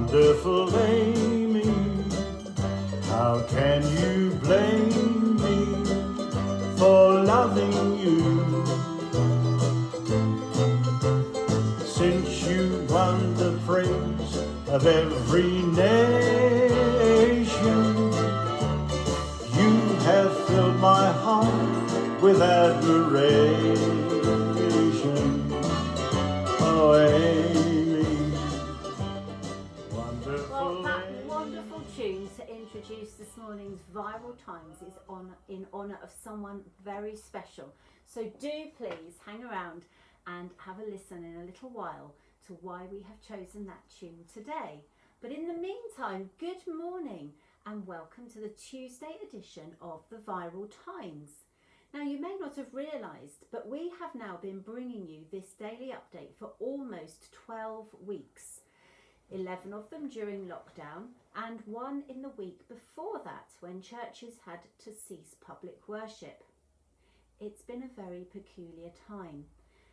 Wonderful Amy, how can you blame me for loving you? Since you won the praise of every nation, you have filled my heart with admiration. Oh, Amy, wonderful. Well, that Amy. wonderful tune to introduce this morning's Viral Times is in honour of someone very special. So do please hang around and have a listen in a little while to why we have chosen that tune today. But in the meantime, good morning and welcome to the Tuesday edition of the Viral Times. Now, you may not have realised, but we have now been bringing you this daily update for almost 12 weeks. 11 of them during lockdown and one in the week before that when churches had to cease public worship. It's been a very peculiar time,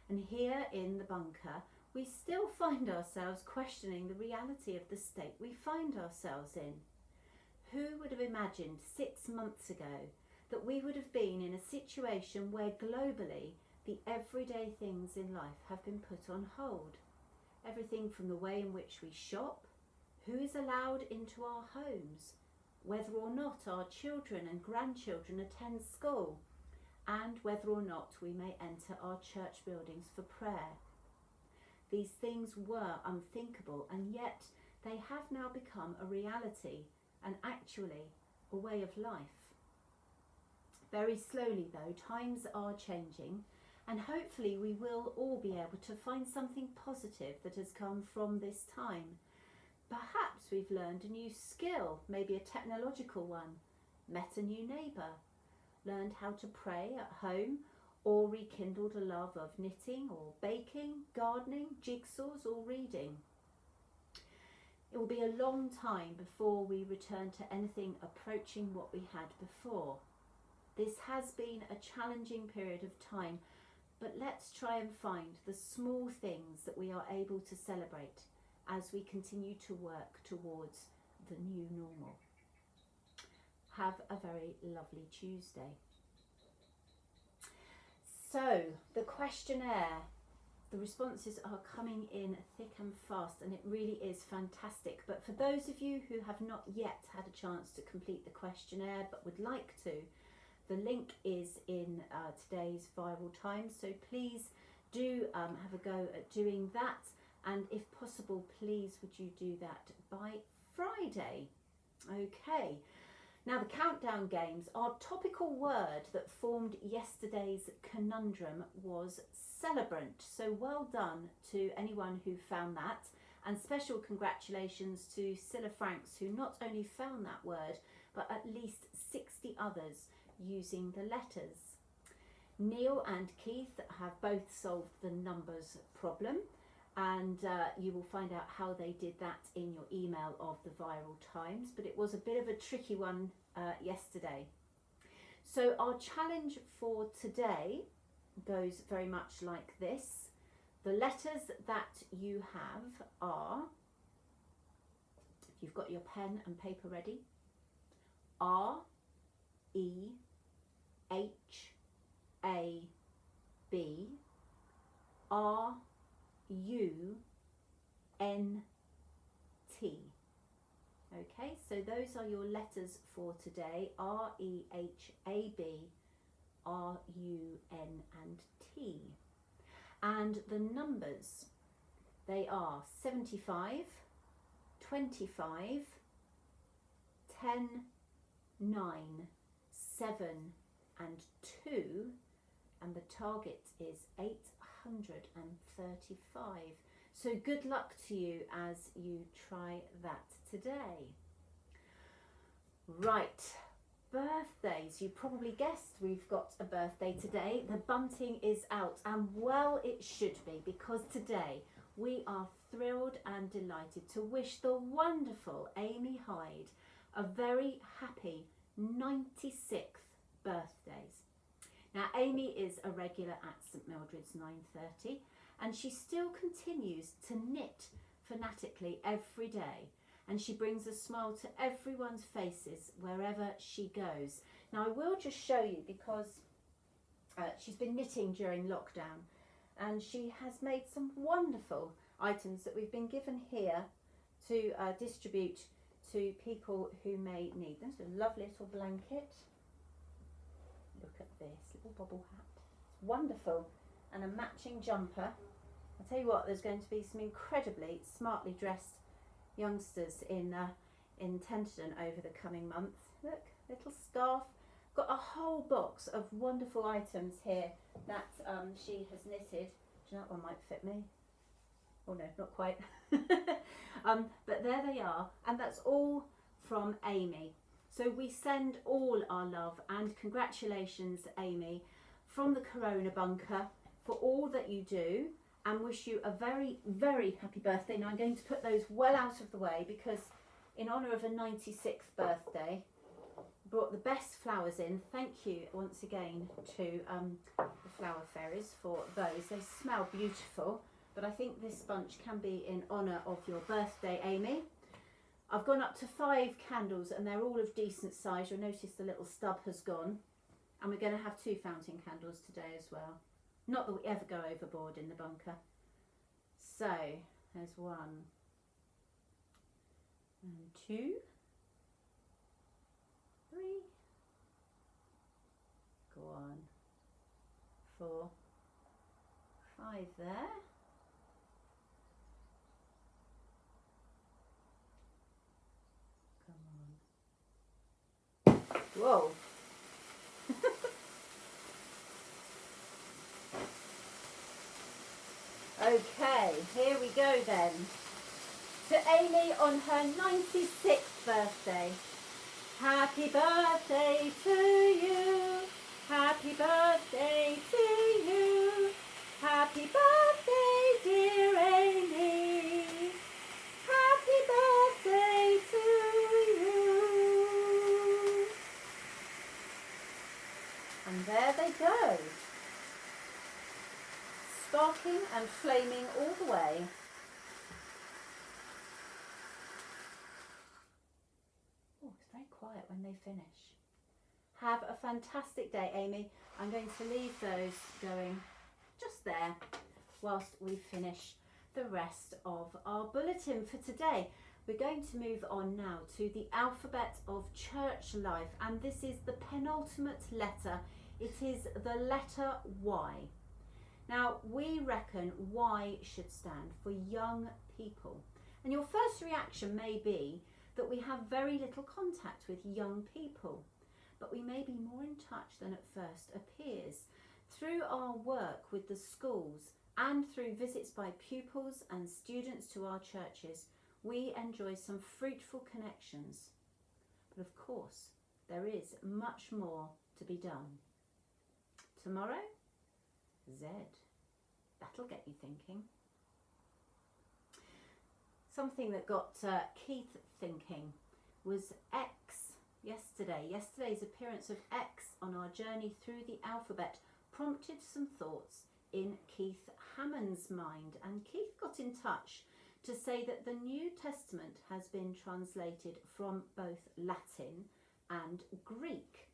and here in the bunker we still find ourselves questioning the reality of the state we find ourselves in. Who would have imagined 6 months ago that we would have been in a situation where globally the everyday things in life have been put on hold? Everything from the way in which we shop, who is allowed into our homes, whether or not our children and grandchildren attend school, and whether or not we may enter our church buildings for prayer. These things were unthinkable, and yet they have now become a reality and actually a way of life. Very slowly though, times are changing, and hopefully we will all be able to find something positive that has come from this time. Perhaps we've learned a new skill, maybe a technological one, met a new neighbour, learned how to pray at home, or rekindled a love of knitting or baking, gardening, jigsaws or reading. It will be a long time before we return to anything approaching what we had before. This has been a challenging period of time, but let's try and find the small things that we are able to celebrate as we continue to work towards the new normal. Have a very lovely Tuesday. So, the questionnaire, the responses are coming in thick and fast, and it really is fantastic. But for those of you who have not yet had a chance to complete the questionnaire but would like to, the link is in today's Viral Times, so please do have a go at doing that, and if possible, please would you do that by Friday. Okay, now the countdown games. Our topical word that formed yesterday's conundrum was celebrant, so well done to anyone who found that, and special congratulations to Cilla Franks, who not only found that word but at least 60 others using the letters. Neil and Keith have both solved the numbers problem, and you will find out how they did that in your email of the Viral Times, but it was a bit of a tricky one yesterday. So our challenge for today goes very much like this. The letters that you have are, if you've got your pen and paper ready, R, E, H, A, B, R, U, N, T. Okay, so those are your letters for today: R, E, H, A, B, R, U, N and T. And the numbers, they are 75, 25, 10, 9, 7 and 2, and the target is 835. So good luck to you as you try that today. Right, birthdays. You probably guessed we've got a birthday today. The bunting is out, and well it should be, because today we are thrilled and delighted to wish the wonderful Amy Hyde a very happy 96th birthday. Now, Amy is a regular at St Mildred's 9:30, and she still continues to knit fanatically every day. and she brings a smile to everyone's faces wherever she goes. Now I will just show you, because she's been knitting during lockdown, and she has made some wonderful items that we've been given here to distribute to people who may need them. So a lovely little blanket. Look at this little bobble hat. It's wonderful. And a matching jumper. I'll tell you what, there's going to be some incredibly smartly dressed youngsters in Tenterden over the coming month. Look, little scarf. Got a whole box of wonderful items here that she has knitted. Do you know that one might fit me? Oh no, not quite. But there they are, and that's all from Amy. So we send all our love and congratulations, Amy, from the Corona Bunker for all that you do, and wish you a very, very happy birthday. Now I'm going to put those well out of the way, because in honour of a 96th birthday, brought the best flowers in. Thank you once again to the Flower Fairies for those. They smell beautiful, but I think this bunch can be in honour of your birthday, Amy. I've gone up to 5 candles, and they're all of decent size. You'll notice the little stub has gone, and we're going to have 2 fountain candles today as well. Not that we ever go overboard in the bunker. So there's 1 and 2, 3, go on, 4, 5 there. Come on. Whoa. Okay, here we go then. To Amy on her 96th birthday. Happy birthday to you. Happy birthday to you. Happy birthday, dear Amy. Happy birthday to you. And there they go. Sparkling and flaming all the way. Oh, it's very quiet when they finish. Have a fantastic day, Amy. I'm going to leave those going just there whilst we finish the rest of our bulletin for today. We're going to move on now to the alphabet of church life, and this is the penultimate letter. It is the letter Y. Now, we reckon Y should stand for young people. And your first reaction may be that we have very little contact with young people, but we may be more in touch than at first appears. Through our work with the schools and through visits by pupils and students to our churches, we enjoy some fruitful connections. But of course, there is much more to be done. Tomorrow, Z. That'll get you thinking. Something that got Keith thinking was X yesterday. Yesterday's appearance of X on our journey through the alphabet prompted some thoughts in Keith Hammond's mind, and Keith got in touch to say that the New Testament has been translated from both Latin and Greek.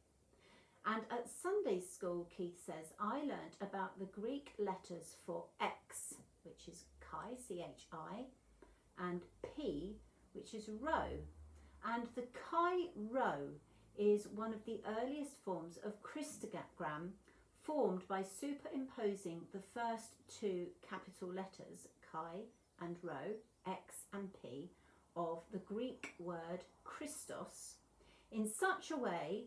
And at Sunday school, Keith says, I learnt about the Greek letters for X, which is chi, C-H-I, and P, which is rho. And the chi rho is one of the earliest forms of Christogram, formed by superimposing the first 2 capital letters, chi and rho, X and P, of the Greek word Christos, in such a way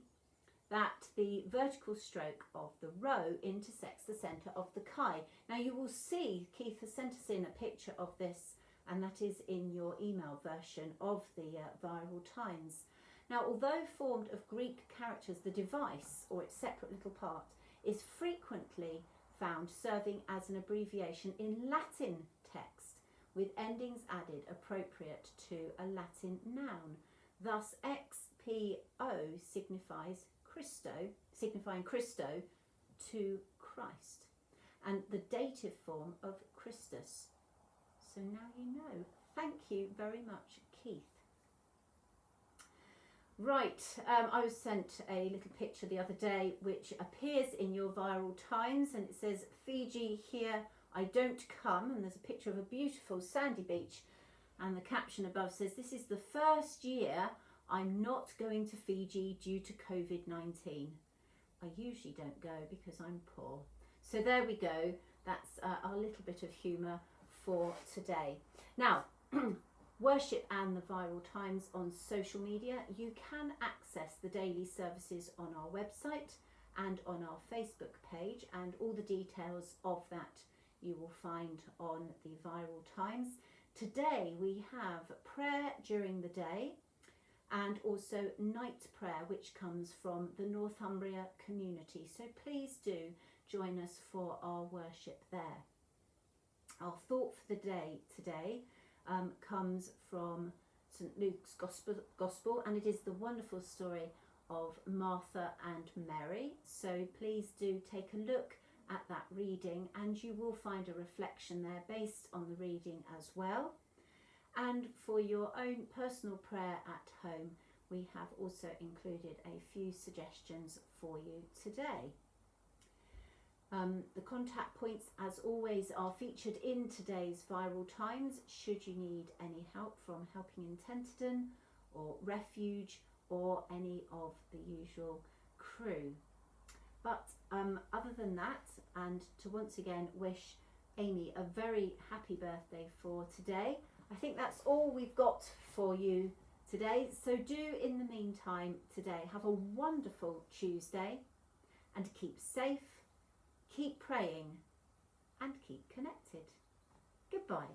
that the vertical stroke of the rho intersects the centre of the chi. Now you will see Keith has sent us in a picture of this, and that is in your email version of the Viral Times. Now, although formed of Greek characters, the device, or its separate little part, is frequently found serving as an abbreviation in Latin text, with endings added appropriate to a Latin noun. Thus, XPO signifying Christo to Christ, and the dative form of Christus. So now you know. Thank you very much, Keith, Right, I was sent a little picture the other day which appears in your Viral Times, and it says, Fiji here, I don't come, and there's a picture of a beautiful sandy beach, and the caption above says, this is the first year I'm not going to Fiji due to COVID-19. I usually don't go because I'm poor. So there we go, that's our little bit of humour for today. Now, Worship and the Viral Times on social media. You can access the daily services on our website and on our Facebook page, and all the details of that you will find on the Viral Times. Today we have prayer during the day and also night prayer, which comes from the Northumbria community. So please do join us for our worship there. Our thought for the day today comes from St Luke's Gospel, and it is the wonderful story of Martha and Mary. So please do take a look at that reading, and you will find a reflection there based on the reading as well. And for your own personal prayer at home, we have also included a few suggestions for you today. The contact points, as always, are featured in today's Viral Times should you need any help from Helping in Tenterden or Refuge or any of the usual crew. But other than that, and to once again wish Amy a very happy birthday for today, I think that's all we've got for you today. So do, in the meantime today, have a wonderful Tuesday and keep safe, keep praying and keep connected. Goodbye.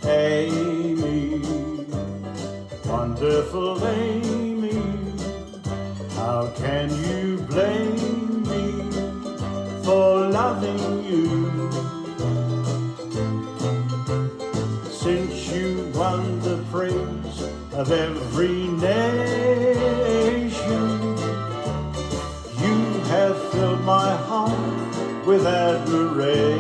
Amy, wonderful Amy, how can you blame me for loving you? Since you won the praise of every nation, you have filled my heart with admiration.